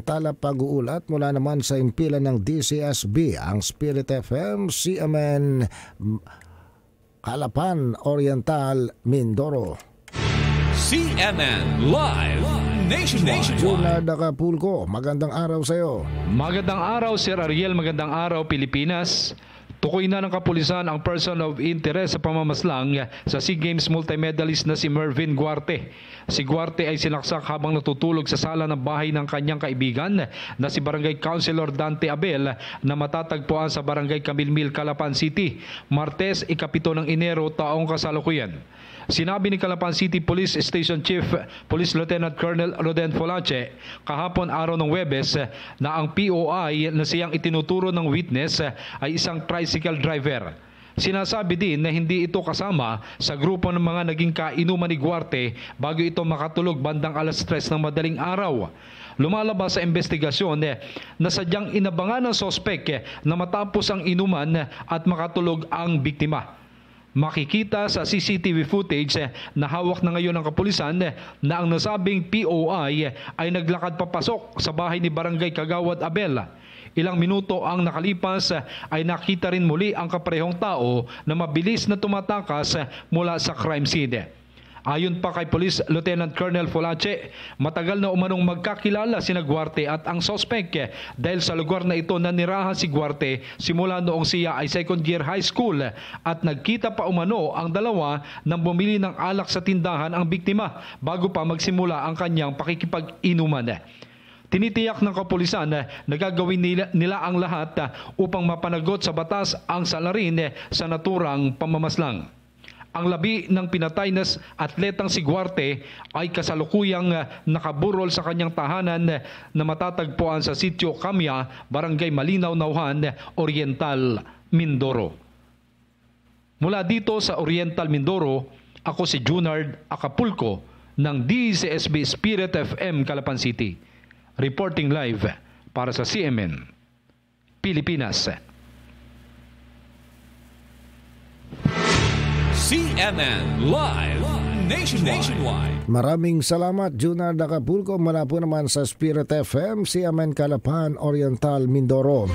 Samantala, pag-uulat mula naman sa impilan ng DCSB, ang Spirit FM, CMN, Calapan, Oriental, Mindoro. CMN Live Nationwide. Junard Acapulco, magandang araw sa iyo. Magandang araw, Sir Ariel. Magandang araw, Pilipinas. Tukoy na ng kapulisan ang person of interest sa pamamaslang sa SEA Games multimedalist na si Mervin Guarte. Si Guarte ay sinaksak habang natutulog sa sala ng bahay ng kanyang kaibigan na si Barangay Councilor Dante Abel na matatagpuan sa Barangay Camilmil, Calapan City, Martes, ika-7 ng Enero taong kasalukuyan. Sinabi ni Calapan City Police Station Chief Police Lieutenant Colonel Roden Folache kahapon araw ng Huwebes na ang POI na siyang itinuturo ng witness ay isang tricycle driver. Sinasabi din na hindi ito kasama sa grupo ng mga naging kainuman ni Guarte bago ito makatulog bandang alas 3 ng madaling araw. Lumalabas sa investigasyon na sadyang inabangan ng sospek na matapos ang inuman at makatulog ang biktima. Makikita sa CCTV footage na hawak na ngayon ng kapulisan na ang nasabing POI ay naglakad papasok sa bahay ni Barangay Kagawad Abel. Ilang minuto ang nakalipas ay nakita rin muli ang kaparehong tao na mabilis na tumatakas mula sa crime scene. Ayon pa kay Police Lieutenant Colonel Folache, matagal na umanong magkakilala sina Guarte at ang sospek dahil sa lugar na ito nanirahan si Guarte simula noong siya ay second year high school at nagkita pa umano ang dalawa nang bumili ng alak sa tindahan ang biktima bago pa magsimula ang kanyang pakikipag-inuman. Tinitiyak ng kapulisan na gagawin nila ang lahat upang mapanagot sa batas ang salarin sa naturang pamamaslang. Ang labi ng pinatay na atletang si Guarte ay kasalukuyang nakaburol sa kanyang tahanan na matatagpuan sa Sitio Kamya, Barangay Malinaw, Nauhan, Oriental, Mindoro. Mula dito sa Oriental, Mindoro, ako si Junard Acapulco ng DCSB Spirit FM Calapan City. Reporting live para sa CMN Pilipinas. CMN Live Nationwide. Maraming salamat, Junard Acapulco. Mula po naman sa Spirit FM, CMN Calapan, Oriental, Mindoro.